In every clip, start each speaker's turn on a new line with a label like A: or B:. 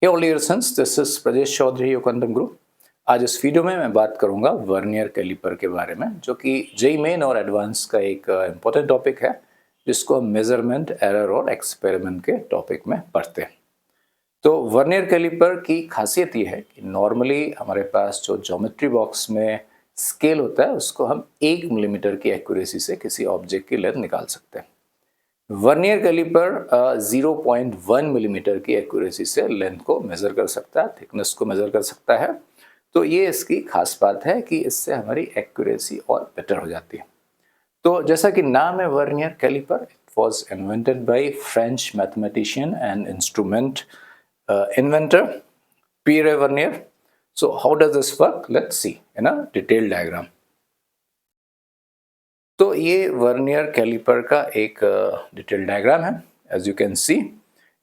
A: Hey all dear sons, this is Prajesh Chaudhary your quantum गुरु। आज इस video में मैं बात करूंगा वर्नियर कैलिपर के बारे में, जो कि जेई मेन और एडवांस का एक इम्पोर्टेंट टॉपिक है, जिसको हम मेजरमेंट, एरर और एक्सपेरिमेंट के टॉपिक में पढ़ते हैं। तो वर्नियर कैलिपर की खासियत ये है कि नॉर्मली हमारे पास जो ज्योमेट्री बॉक्स में स्केल होता है, उसको हम 1 मिलीमीटर की एक्यूरेसी से किसी ऑब्जेक्ट की लेंथ निकाल सकते हैं। वर्नियर कैलिपर 0.1 मिलीमीटर की एक्यूरेसी से लेंथ को मेजर कर सकता है, थिकनेस को मेजर कर सकता है। तो ये इसकी खास बात है कि इससे हमारी एक्यूरेसी और बेटर हो जाती है। तो जैसा कि नाम है vernier caliper, it was invented by French mathematician and instrument inventor Pierre Vernier. So how does this work? Let's see in a detailed diagram. तो ये वर्नियर कैलिपर का एक डिटेल डायग्राम है। एज यू कैन सी,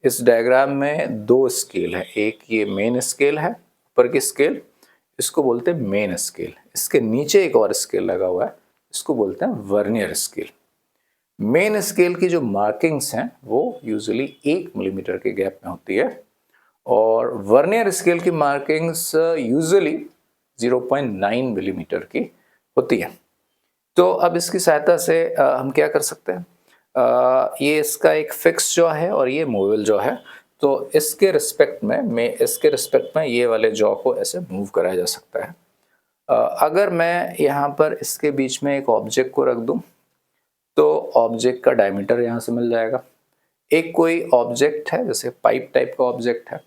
A: इस diagram में दो scale है। एक ये मेन स्केल है, ऊपर की स्केल, इसको बोलते हैं मेन स्केल। इसके नीचे एक और स्केल लगा हुआ है, इसको बोलते हैं वर्नियर स्केल। मेन स्केल की जो मार्किंग्स हैं वो यूजुअली 1 मिलीमीटर के गैप में होती है, और वर्नियर स्केल की मार्किंग्स यूजुअली 0.9 मिलीमीटर की होती है। तो अब इसकी सहायता से हम क्या कर सकते हैं, ये इसका एक फिक्स जॉ है और ये मूवेबल जॉ है। तो इसके रिस्पेक्ट में ये वाले जॉ को ऐसे मूव कराया जा सकता है। अगर मैं यहाँ पर इसके बीच में एक ऑब्जेक्ट को रख दूँ, तो ऑब्जेक्ट का डायमीटर यहाँ से मिल जाएगा। एक कोई ऑब्जेक्ट है, जैसे पाइप टाइप का ऑब्जेक्ट है,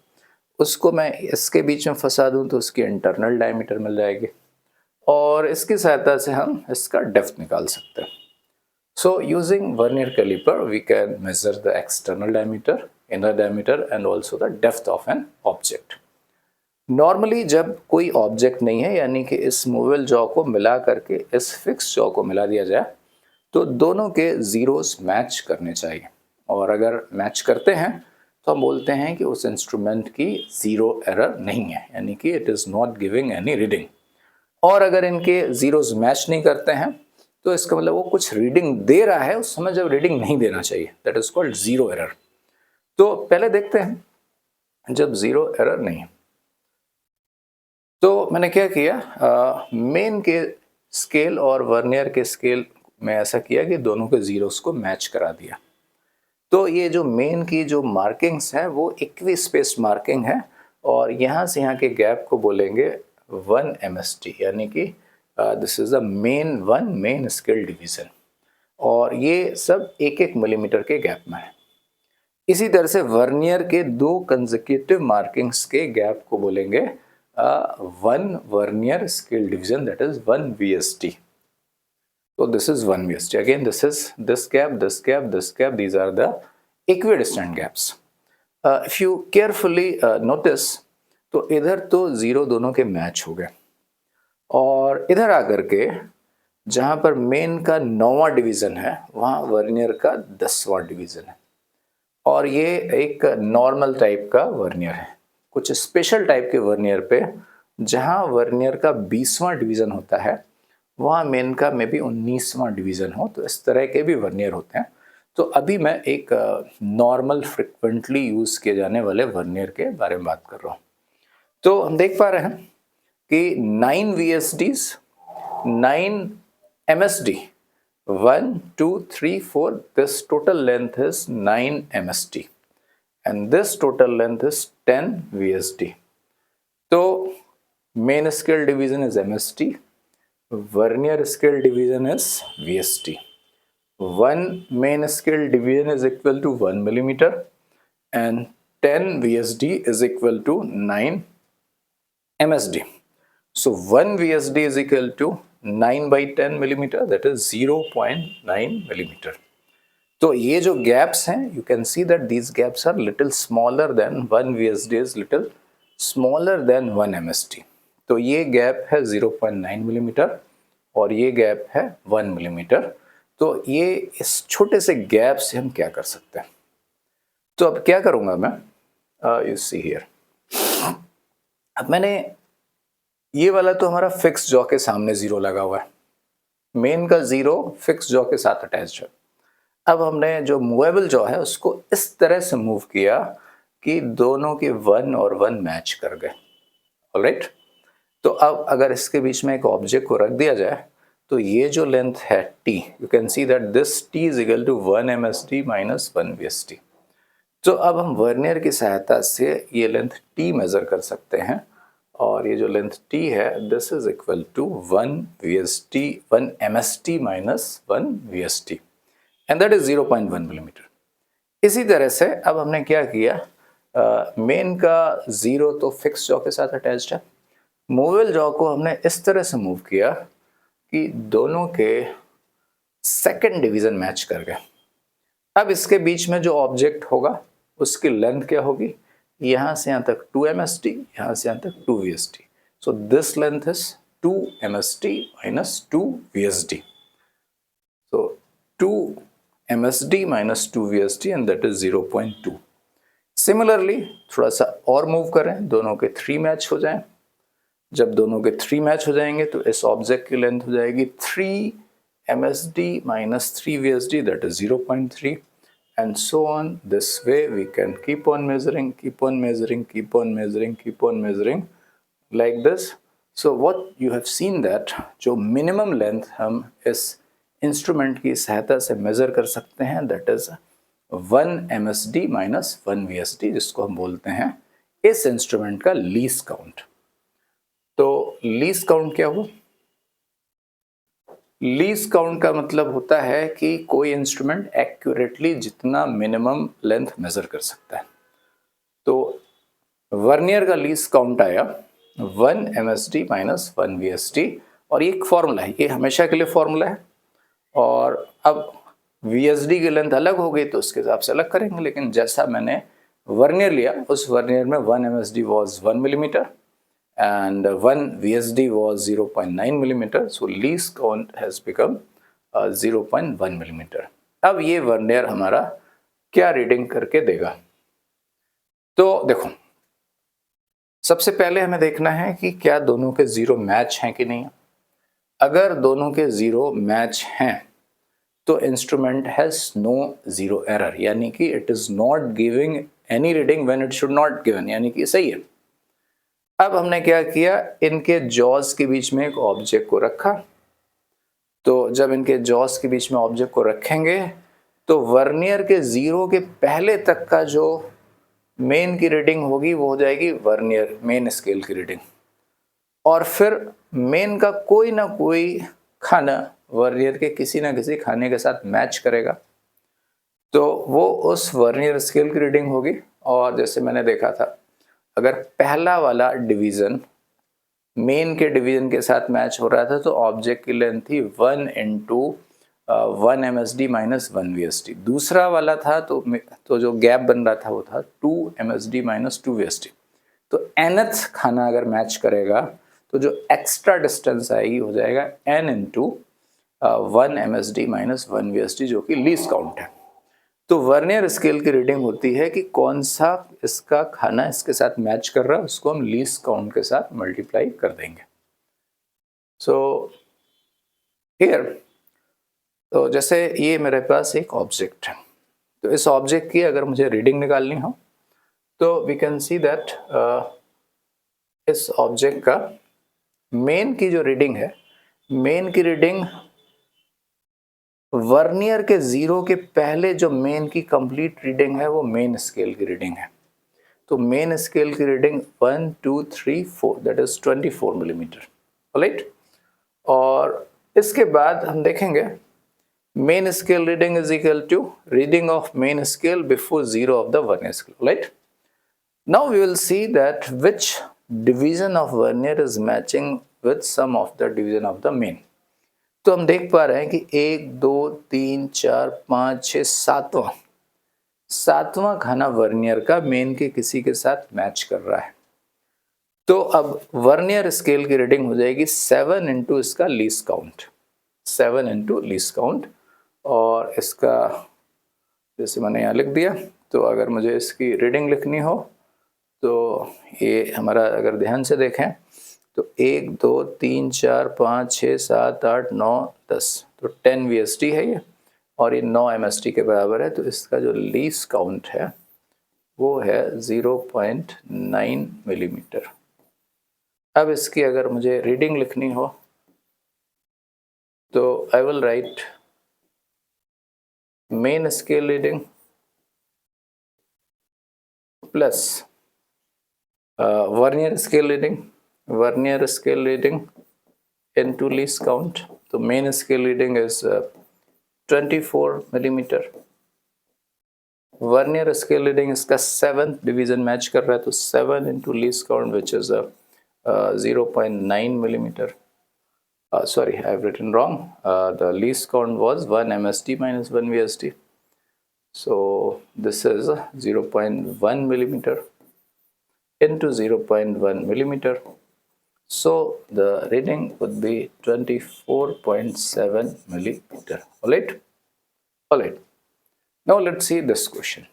A: उसको मैं इसके बीच में फंसा दूँ तो उसकी इंटरनल डायमीटर मिल जाएगी, और इसकी सहायता से हम इसका डेप्थ निकाल सकते हैं। So using vernier caliper we can measure the external diameter, inner diameter and also the depth of an object. Normally जब कोई ऑब्जेक्ट नहीं है, यानी कि इस मूवेबल जॉ को मिला करके इस फिक्स जॉ को मिला दिया जाए, तो दोनों के जीरोस मैच करने चाहिए। और अगर मैच करते हैं तो हम बोलते हैं कि उस इंस्ट्रूमेंट की जीरो एरर नहीं है, यानी कि it is not giving any reading. और अगर इनके जीरोस मैच नहीं करते हैं, तो इसका मतलब वो कुछ रीडिंग दे रहा है उस समय जब रीडिंग नहीं देना चाहिए, that is called zero error. तो पहले देखते हैं जब जीरो एरर नहीं है। तो मैंने क्या किया, मेन के स्केल और वर्नियर के स्केल में ऐसा किया कि दोनों के जीरोस को मैच करा दिया। तो ये जो मेन की जो मार्किंग्स हैं वो इक्वी स्पेस मार्किंग है, और यहाँ से यहाँ के गैप को बोलेंगे 1 MSD, यानी कि this is the main scale division, और ये सब 1-1 मिलीमीटर के गैप में है। इसी तरह से वर्नियर के दो कंसेक्यूटिव मार्किंग्स के गैप को बोलेंगे 1 vernier scale division, that is 1 VSD. So this is 1 VSD. Again, this is this gap, this gap, this gap. These are the equidistant gaps. If you carefully notice, तो इधर तो zero दोनों के match हो गए, और इधर आकर के जहाँ पर मेन का 9वां डिवीजन है, वहाँ वर्नियर का 10वां डिवीजन है। और ये एक नॉर्मल टाइप का वर्नियर है। कुछ स्पेशल टाइप के वर्नियर पे जहाँ वर्नियर का 20वां डिवीजन होता है, वहाँ मेन का मे बी 19वां डिवीजन हो, तो इस तरह के भी वर्नियर होते हैं। तो अभी मैं एक नॉर्मल फ्रिक्वेंटली यूज़ किए जाने वाले वर्नियर के बारे में बात कर रहा हूँ। तो हम देख पा रहे हैं कि 9 VSDs, 9 MSD, 1, 2, 3, 4, this total length is 9 MSD and this total length is 10 VSD. तो main scale division is MSD, vernier scale division is VSD. One main scale division is equal to 1 millimeter and 10 VSD is equal to 9 MSD. So 1 VSD is equal to 9 by 10 millimeter, that is 0.9 millimeter. तो ये जो gaps हैं, you can see that these gaps are little smaller than 1 VSD is little smaller than 1 MSD. तो ये gap है 0.9 millimetre और ये gap है 1 मिलीमीटर। तो ये इस छोटे से गैप से हम क्या कर सकते हैं, तो अब क्या करूंगा मैं, यू सी हियर, अब मैंने ये वाला तो हमारा फिक्स जॉ के सामने जीरो लगा हुआ है, मेन का जीरो फिक्स जॉ के साथ अटैच है। अब हमने जो मूवेबल जॉ है उसको इस तरह से मूव किया कि दोनों के 1 और 1 मैच कर गए। ऑलराइट, तो अब अगर इसके बीच में एक ऑब्जेक्ट को रख दिया जाए तो ये जो लेंथ है t, you can see that this t is equal to 1 MSD minus 1 VSD। तो अब हम वर्नियर की सहायता से ये लेंथ t मेजर कर सकते हैं और ये जो लेंथ t है this is equal to 1 MSD minus 1 VSD and that is 0.1 millimetre. इसी तरह से अब हमने क्या किया, मेन का 0 तो फिक्स जॉ के साथ अटैच्ड है, मूवेबल जॉ को हमने इस तरह से मूव किया कि दोनों के सेकंड डिवीजन मैच कर गए। अब इसके बीच में जो ऑब्जेक्ट होगा उसकी लेंथ क्या होगी, यहां से यहां तक 2 MSD, यहां से यहां तक 2 VSD। So this length is 2 MSD minus 2 VSD। So 2 MSD minus 2 VSD and that is 0.2। Similarly थोड़ा सा और मूव करें, दोनों के 3 मैच हो जाएं। जब दोनों के 3 मैच हो जाएंगे तो इस ऑब्जेक्ट की लेंथ हो जाएगी 3 MSD minus 3 VSD, that is 0.3, and so on. This way we can keep on measuring, keep on measuring, keep on measuring, keep on measuring like this. So what you have seen that जो minimum length हम इस instrument की सहायता से major कर सकते हैं that is 1 MSD minus 1 VSD, जिसको हम बोलते हैं इस इंस्ट्रूमेंट का लीस्ट काउंट। तो लीस्ट काउंट क्या हुआ, लीस्ट काउंट का मतलब होता है कि कोई इंस्ट्रूमेंट एक्यूरेटली जितना मिनिमम लेंथ मेजर कर सकता है। तो वर्नियर का लीस्ट काउंट आया 1 MSD माइनस 1 VSD और ये एक फॉर्मूला है, ये हमेशा के लिए फॉर्मूला है। और अब VSD की लेंथ अलग हो गई तो उसके हिसाब से अलग करेंगे, लेकिन जैसा मैंने वर्नियर लिया उस वर्नियर में 1 MSD was 1 millimetre and 1 VSD was 0.9 millimeter, so least count has become 0.1 millimeter। अब ये वर्नियर हमारा क्या रीडिंग करके देगा, तो देखो सबसे पहले हमें देखना है कि क्या दोनों के 0 मैच हैं कि नहीं। अगर दोनों के 0 मैच हैं तो इंस्ट्रूमेंट हैज नो 0 एरर, यानी कि it is not giving any reading when it should not given, यानी कि सही है। अब हमने क्या किया, इनके जॉस के बीच में एक ऑब्जेक्ट को रखा। तो जब इनके जॉस के बीच में ऑब्जेक्ट को रखेंगे तो वर्नियर के 0 के पहले तक का जो मेन की रीडिंग होगी वो हो जाएगी वर्नियर मेन स्केल की रीडिंग, और फिर मेन का कोई ना कोई खाना वर्नियर के किसी ना किसी खाने के साथ मैच करेगा, तो वो उस वर्नियर स्केल की रीडिंग होगी। और जैसे मैंने देखा था, अगर पहला वाला डिवीजन मेन के डिवीजन के साथ मैच हो रहा था तो ऑब्जेक्ट की लेंथ थी 1 इंटू 1 MSD माइनस 1 VSD। दूसरा वाला था तो जो गैप बन रहा था वो था 2 MSD माइनस 2 VSD। तो nth खाना अगर मैच करेगा तो जो एक्स्ट्रा डिस्टेंस आएगी हो जाएगा n into 1 MSD minus 1 VSD, जो कि लीस्ट काउंट है। तो वर्नियर स्केल की रीडिंग होती है कि कौन सा इसका खाना इसके साथ मैच कर रहा है, उसको हम लीस्ट काउंट के साथ मल्टीप्लाई कर देंगे। सो हियर, तो जैसे ये मेरे पास एक ऑब्जेक्ट है, तो इस ऑब्जेक्ट की अगर मुझे रीडिंग निकालनी हो तो वी कैन सी दैट इस ऑब्जेक्ट का मेन की जो रीडिंग है, मेन की रीडिंग वर्नियर के 0 के पहले जो मेन की कंप्लीट रीडिंग है वो मेन स्केल की रीडिंग है। तो मेन स्केल की reading 1 2 3 4 that is 24 millimetre, right. और इसके बाद हम देखेंगे main scale reading is equal to reading of main scale before 0 of the vernier scale, right. Now we will see that which division of vernier is matching with some of the division of the main. तो हम देख पा रहे हैं कि 1 2 3 4 5 6 सातवां खाना vernier का मेन के किसी के साथ मैच कर रहा है। तो अब वर्नियर स्केल की रीडिंग हो जाएगी 7 इंटू इसका least count, 7 into least count. और इसका जैसे मैंने यहाँ लिख दिया, तो अगर मुझे इसकी रीडिंग लिखनी हो तो ये हमारा अगर ध्यान से देखें तो 1 2 3 4 5 6 7 8 9 10, तो 10 VSD है ये, और ये 9 MSD के बराबर है। तो इसका जो लीस्ट काउंट है वो है 0.9 मिलीमीटर। अब इसकी अगर मुझे रीडिंग लिखनी हो तो I will write main scale reading plus vernier scale reading into least count. तो main scale reading is 24 millimetre. Vernier scale reading इसका 7th डिवीजन मैच कर रहा है, तो 7 into least count which is 0.9 millimeter. Sorry, I have written wrong. The least count was 1 MSD minus 1 VSD. So this is 0.1 millimeter into 0.1 millimeter. So the reading would be 24.7 millimeter. All right. Now let's see this question.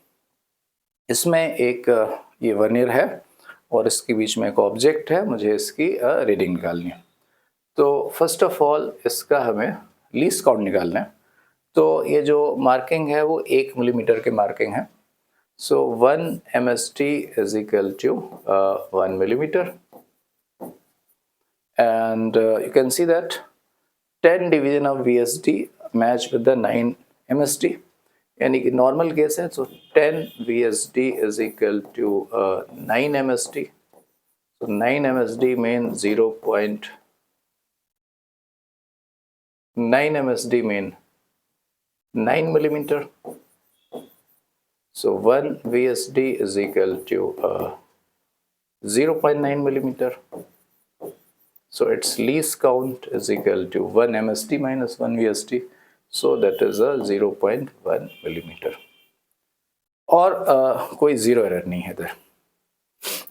A: इसमें एक ये vernier है और इसके बीच में एक object है, मुझे इसकी रीडिंग निकालनी है। तो फर्स्ट ऑफ ऑल इसका हमें लीस्ट काउंट निकालना है। तो ये जो मार्किंग है वो 1 मिलीमीटर के मार्किंग है। So 1 MSD is equal to 1 millimetre and you can see that 10 division of VSD match with the 9 MSD, यानी कि नॉर्मल केस है। तो 10 VSD is equal to 9 MSD. So 9 MSD means 0.9 MSD mean 9 millimeter. So 1 VSD is equal to 0.9 millimeter. So its least count is equal to 1 MSD minus 1 VSD. So that is a 0.1 millimeter. और कोई zero error नहीं है इधर,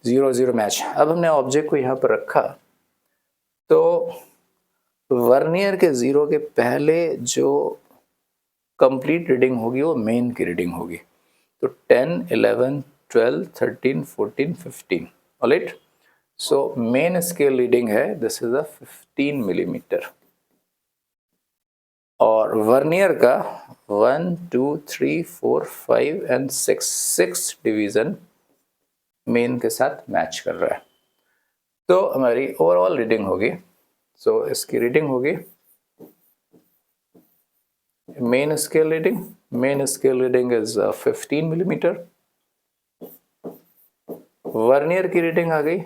A: 0 match. अब हमने object को यहाँ पर रखा, तो वर्नियर के 0 के पहले जो कंप्लीट रीडिंग होगी वो मेन की रीडिंग होगी। तो 10, 11, 12, 13, 14, 15। ऑलराइट। सो मेन स्केल रीडिंग है, दिस इज अ 15 मिलीमीटर। और वर्नियर का 1, 2, 3, 4, 5 एंड 6 डिवीजन मेन के साथ मैच कर रहा है। तो हमारी ओवरऑल रीडिंग होगी, सो इसकी रीडिंग होगी main scale reading is 15 millimetre. Vernier की रीडिंग आ गई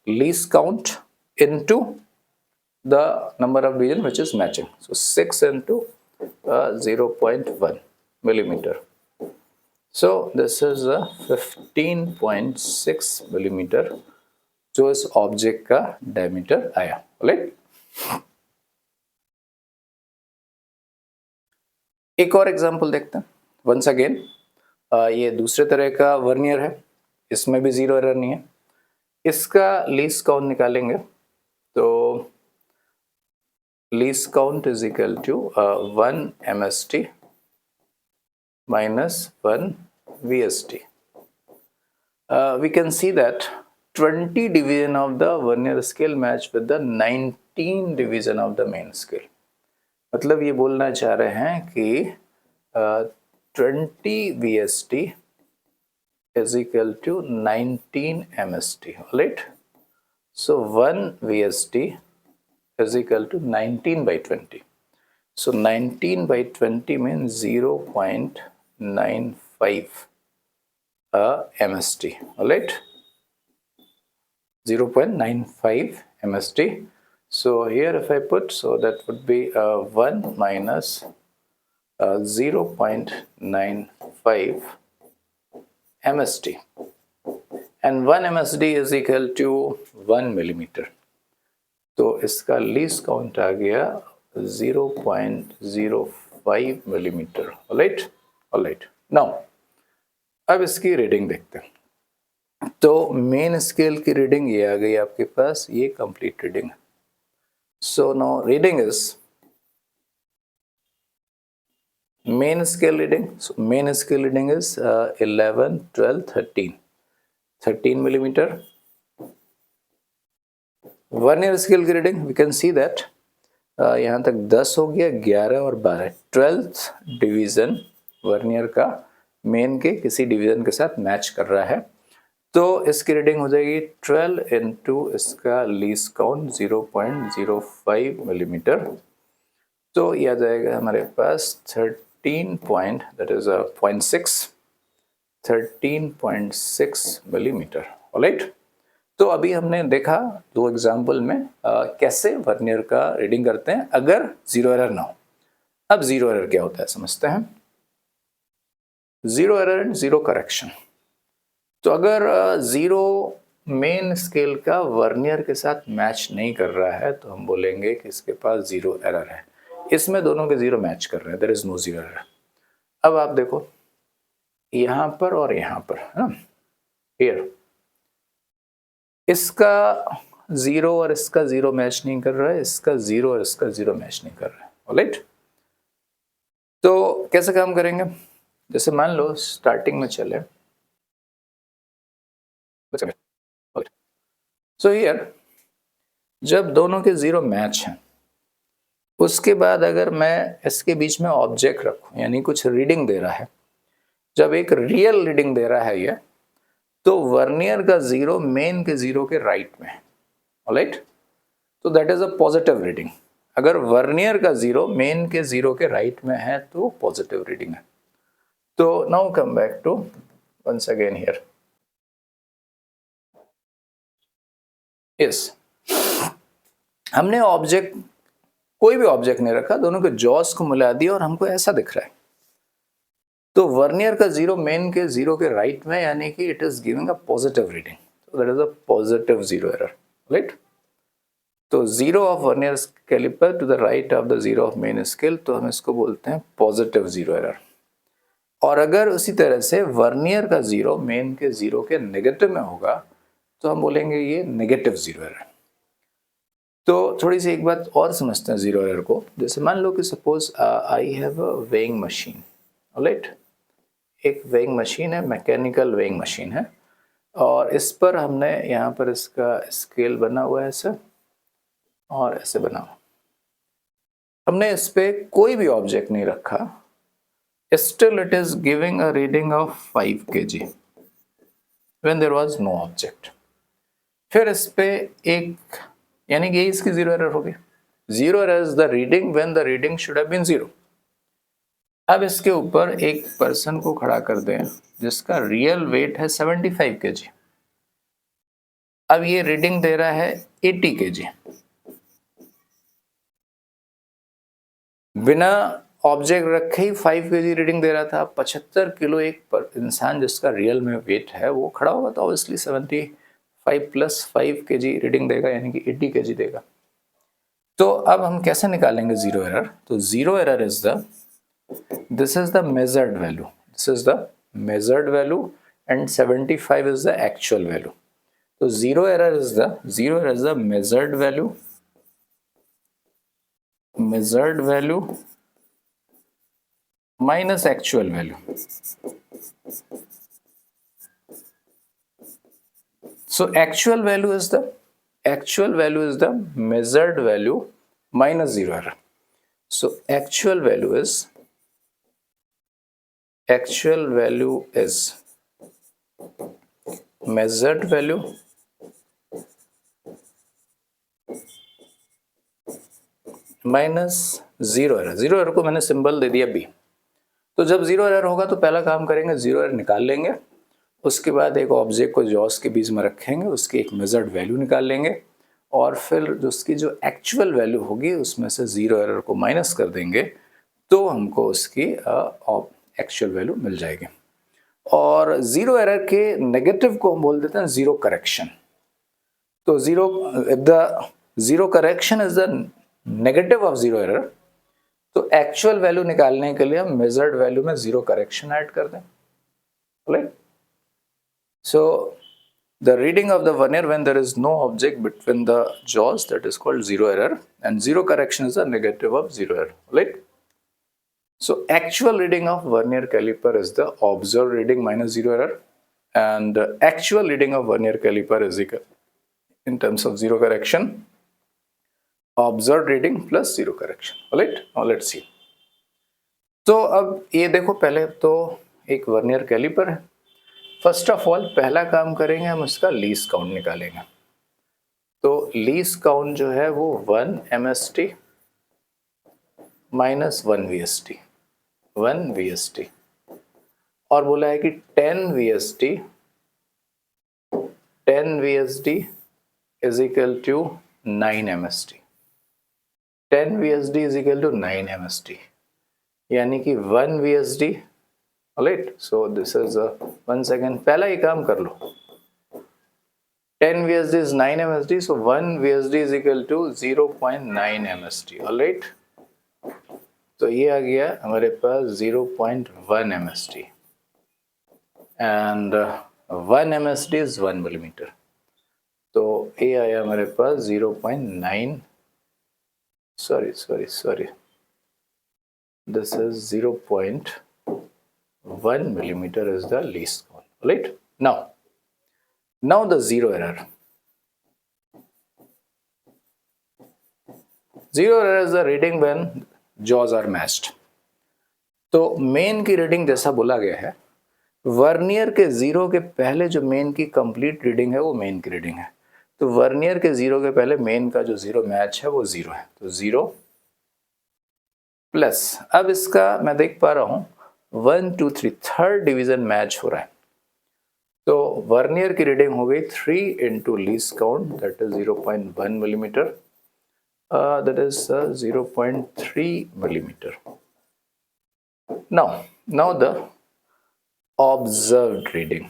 A: least count into the number of division which is matching. So 6 into 0.1 millimeter. So this is a 15.6 millimeter जो इस ऑब्जेक्ट का डायमीटर आया। राइट। एक और एग्जांपल देखते हैं। वंस अगेन ये दूसरे तरह का वर्नियर है, इसमें भी जीरो एरर नहीं है। इसका लीस्ट काउंट निकालेंगे, तो least count is equal to 1 MSD minus 1 VSD. We can see that 20 division of the vernier scale match with the 19 division of the main scale. मतलब ये बोलना चाह रहे हैं कि 20 VSD is equal to 19 MSD. Alright. So 1 VSD is equal to 19 by 20. So 19 by 20 means 0.95 MSD. Alright, 0.95 MSD. So here if I put, so that would be 1 minus 0.95 MSD, and 1 MSD is equal to 1 millimeter. तो इसका least count आ गया 0.05 millimetre. Alright. Now अब इसकी reading देखते हैं। तो main scale की reading ये आ गई आपके पास, ये कंप्लीट रीडिंग है। So now reading is main scale reading. So main scale reading is 11, 12, 13 millimetre. Vernier scale की reading we can see that यहाँ तक 10 हो गया, 11 और 12, 12th डिवीजन वर्नियर का मेन के किसी डिवीजन के साथ मैच कर रहा है। तो इसकी रीडिंग हो जाएगी 12 इंटू इसका लीस्ट काउंट 0.05 मिलीमीटर। तो यह आ जाएगा हमारे पास 13.6 मिलीमीटर। ऑलराइट, तो अभी हमने देखा दो एग्जाम्पल में कैसे वर्नियर का रीडिंग करते हैं अगर जीरो एरर ना हो। अब जीरो एरर क्या होता है समझते हैं। Zero error and zero correction. तो अगर जीरो मेन स्केल का वर्नियर के साथ मैच नहीं कर रहा है तो हम बोलेंगे कि इसके पास जीरो एरर है। इसमें दोनों के जीरो मैच कर रहे हैं, there is no zero error. अब आप देखो यहां पर और यहां पर है ना, हियर इसका जीरो और इसका जीरो मैच नहीं कर रहा है, इसका जीरो और इसका जीरो मैच नहीं कर रहा है। ऑलराइट, तो कैसे काम करेंगे, जैसे मान लो स्टार्टिंग में चले सो हियर जब दोनों के जीरो मैच हैं उसके बाद अगर मैं इसके बीच में ऑब्जेक्ट रखूं यानी कुछ रीडिंग दे रहा है, जब एक रियल रीडिंग दे रहा है ये, तो वर्नियर का जीरो मेन के जीरो के राइट में है। ऑलराइट, तो that is a positive reading. अगर वर्नियर का जीरो मेन के जीरो के राइट में है तो पॉजिटिव रीडिंग है। तो now come back to once again here. Yes, हमने ऑब्जेक्ट कोई भी ऑब्जेक्ट नहीं रखा, दोनों के जॉस को मिला दिया और हमको ऐसा दिख रहा है। तो वर्नियर का जीरो मेन के जीरो के राइट में यानी कि it is giving a positive reading, so that is a positive zero error, right? तो zero of vernier caliper to the right of the zero of main scale, तो हम इसको बोलते हैं पॉजिटिव जीरो एरर। और अगर उसी तरह से वर्नियर का जीरो मेन के जीरो के नेगेटिव में होगा तो हम बोलेंगे ये नेगेटिव जीरो एरर। तो थोड़ी सी एक बात और समझते हैं जीरो एरर को। जैसे मान लो कि suppose I have a weighing machine. Alright, एक वेइंग मशीन है, मैकेनिकल वेइंग मशीन है, और इस पर हमने यहाँ पर इसका स्केल बना हुआ है ऐसे और ऐसे बना हुआ। हमने इस पे कोई भी ऑब्जेक्ट नहीं रखा, still it is giving a reading of 5 kg when there was no object. फिर इस पे एक यानी कि इसकी जीरो एरर होगी। Zero error is the reading when the reading should have been zero. अब इसके ऊपर एक पर्सन को खड़ा कर दें जिसका रियल वेट है 75 kg। अब ये रीडिंग दे रहा है 80 kg। बिना ऑब्जेक्ट रखे ही 5 kg रीडिंग दे रहा था। 75 किलो एक इंसान जिसका रियल में वेट है वो खड़ा होगा तो ऑब्वियसली 75 प्लस 5 kg रीडिंग देगा यानी कि 80 kg देगा। तो अब हम कैसे निकालेंगे जीरो एरर। तो zero error is the this is the measured value, this is the measured value and 75 is the actual value. So zero error is the measured value minus actual value. So actual value is the measured value minus zero error. So actual value is measured value minus zero error. Zero error को मैंने symbol दे दिया B. तो जब zero error होगा तो पहला काम करेंगे जीरो एरर निकाल लेंगे, उसके बाद एक ऑब्जेक्ट को जॉस के बीच में रखेंगे, उसकी एक मेजर्ड वैल्यू निकाल लेंगे और फिर उसकी जो एक्चुअल वैल्यू होगी उसमें से जीरो एरर को माइनस कर देंगे तो हमको उसकी एक्चुअल वैल्यू मिल जाएगी। और जीरो एरर के नेगेटिव को हम बोल देते हैं जीरो करेक्शन। तो zero correction is the negative of zero error. तो एक्चुअल वैल्यू निकालने के लिए हम मेजर्ड वैल्यू में जीरो करेक्शन ऐड कर दें। Right, so the reading of the vernier when there is no object between the jaws, that is called zero error, and zero correction is a negative of zero error. Right, so actual reading of vernier caliper is the observed reading minus zero error, and actual reading of vernier caliper is equal in terms of zero correction observed reading plus zero correction. Right, now let's see. तो अब ये देखो, पहले तो एक vernier caliper है। First of all पहला काम करेंगे हम उसका लीस्ट काउंट निकालेंगे। तो लीस्ट काउंट जो है वो 1 MST माइनस 1 VST, 1 VST, और बोला है कि 10 VSD is equal to 9 MST, 10 VSD is equal to 9 MST, यानी कि 1 VSD, right. So this is 1 second, पहला ही काम कर लो। 10 VSD is 9 MSD, so 1 VSD is equal to 0.9 MSD, alright। तो ये आ गया हमारे पास 0.1 MSD and 1 MSD is 1 millimetre. तो ये आया हमारे पास 0.9, sorry, this is 0.1 millimeter is the least count, right? Now the zero error. Zero error is the reading when jaws are matched. तो मेन की रीडिंग जैसा बोला गया है, वर्नियर के जीरो के पहले जो मेन की कंप्लीट रीडिंग है वो मेन की रीडिंग है। तो वर्नियर के जीरो के पहले मेन का जो जीरो मैच है वो जीरो है, तो जीरो प्लस, अब इसका मैं देख पा रहा हूँ 1 2 3 थर्ड डिवीजन मैच हो रहा है। तो वर्नियर की रीडिंग हो गई 3 into least count, that is 0.1 millimetre, that is 0.3 millimetre. now the observed reading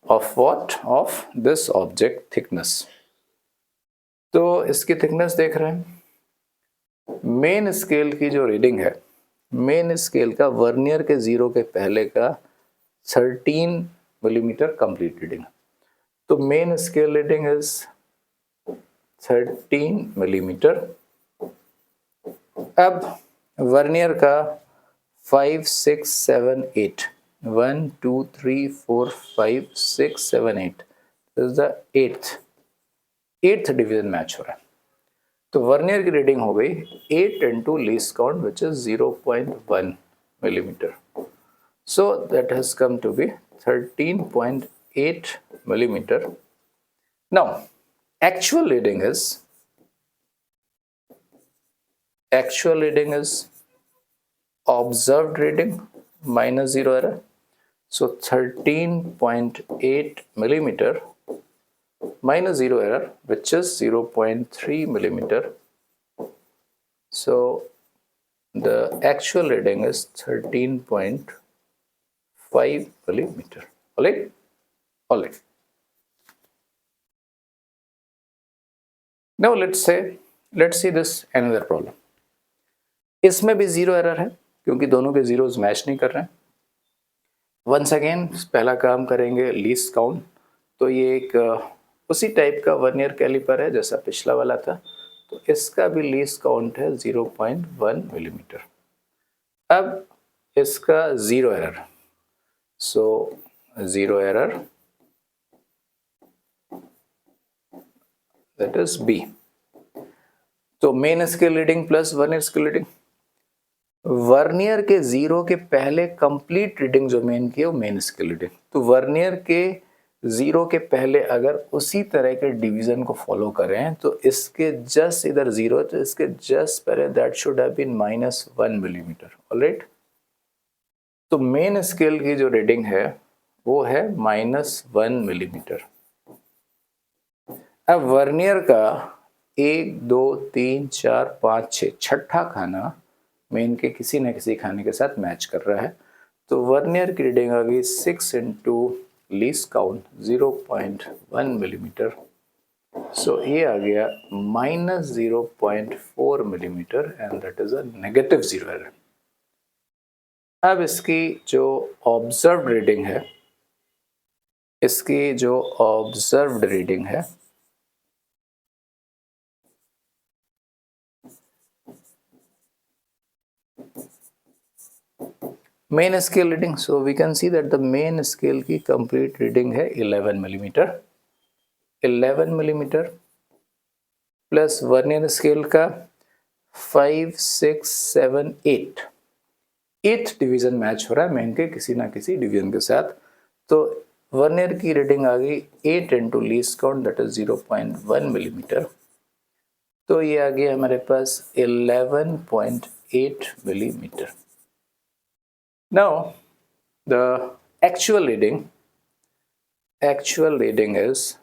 A: of what, of this object thickness। तो इसकी थिकनेस देख रहे हैं, मेन स्केल की जो रीडिंग है, मेन स्केल का वर्नियर के जीरो के पहले का 13 मिलीमीटर कंप्लीट रीडिंग। तो main scale reading is 13 millimetre. अब वर्नियर का 5 6 7 8, 1 2 3 4 5 6 7 8 is the eighth division match हो रहा है। तो वर्नियर की रीडिंग हो गई 8 into least count which is 0.1 millimetre. So that has come to be 13.8 millimeter. Now actual reading is observed reading minus zero error. So 13.8 millimeter minus zero error, which is 0.3 millimeter. So the actual reading is 13.5 millimeter. All right. Now let's see this another problem. इसमें भी zero error है क्योंकि दोनों के zeros match नहीं कर रहे हैं। वंस अगेन पहला काम करेंगे लीस्ट काउंट। तो ये एक उसी टाइप का वर्नियर कैलिपर है जैसा पिछला वाला था, तो इसका भी लीस्ट काउंट है 0.1 मिलीमीटर। अब इसका zero error, so zero error that is B. तो main scale reading plus vernier scale reading, vernier के जीरो के पहले कंप्लीट रीडिंग जो मेन की है वो मेन स्केल रीडिंग। तो वर्नियर के जीरो के पहले अगर उसी तरह के डिवीजन को फॉलो करें तो इसके जस्ट इधर जीरो, तो इसके जस्ट पहले that should have been -1 millimetre. Alright, तो मेन स्केल की जो रीडिंग है वो है -1 मिलीमीटर। अब वर्नियर का 1 2 3 4 5 6 छठा खाना मेन के किसी न किसी खाने के साथ मैच कर रहा है। तो वर्नियर की रीडिंग आ गई 6 into least count 0.1 millimetre. So ये आ गया -0.4 millimetre and that is a negative zero error. अब इसकी जो ऑब्जर्व्ड रीडिंग है, main scale reading, so we can see that the main scale की कंप्लीट रीडिंग है 11 millimetre. 11 millimetre plus vernier scale का 5, 6, 7, 8 8th डिवीजन मैच हो रहा है मेन के किसी ना किसी डिवीजन के साथ। तो वर्नियर की रीडिंग आ गई 8 into least count that is 0.1 millimetre. तो ये आ गया हमारे पास 11.8 millimeter. Now the actual reading is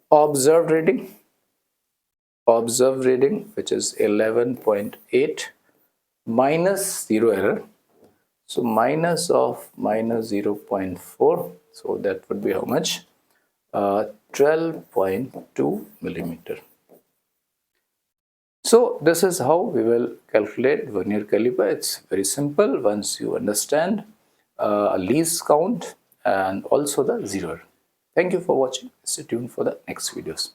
A: observed reading which is 11.8 minus 0 error. So minus of minus 0.4, so that would be how much? 12.2 millimeter. So this is how we will calculate vernier caliper. It's very simple once you understand a least count and also the zero. Thank you for watching. Stay tuned for the next videos.